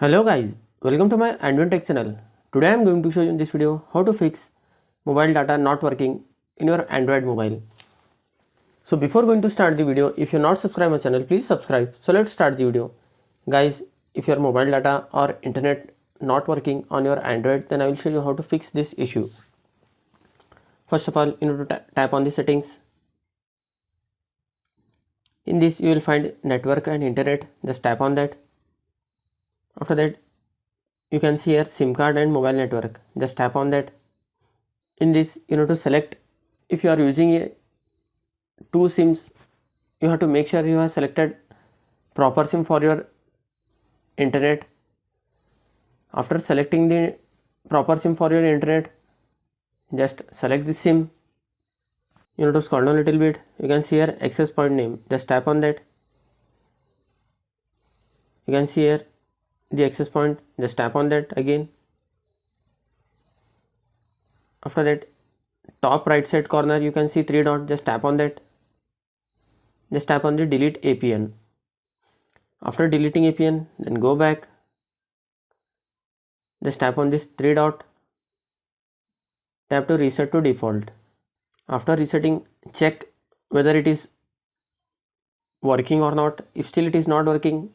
Hello guys, welcome to my Android Tech channel. Today I am going to show you in this video how to fix mobile data not working in your Android mobile. So before going to start the video, if you are not subscribed my channel, please subscribe. So let's start the video. Guys, if your mobile data or internet not working on your Android, then I will show you how to fix this issue. First of all, you need to tap on the settings. In this you will find network and internet. Just tap on that. After that, you can see here SIM card and mobile network. Just tap on that. In this you need to select, if you are using two SIMs, you have to make sure you have selected proper SIM for your internet. After selecting the proper SIM for your internet, just select the SIM. You need to scroll down a little bit. You can see here access point name. Just tap on that. You can see here the access point. Just tap on that again. After that, top right side corner you can see three dots. Just tap on that. Just tap on the delete APN. After deleting APN, then go back. Just tap on this three dot. Tap to reset to default. After resetting, check whether it is working or not. If still it is not working,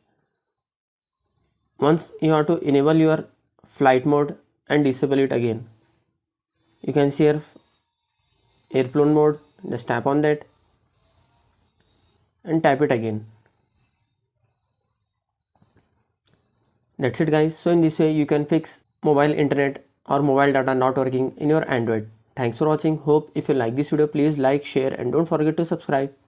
once you have to enable your flight mode and disable it again. You can see here airplane mode. Just tap on that and tap it again. That's it guys. So in this way you can fix mobile internet or mobile data not working in your Android. Thanks for watching. Hope if you like this video, please like, share and don't forget to subscribe.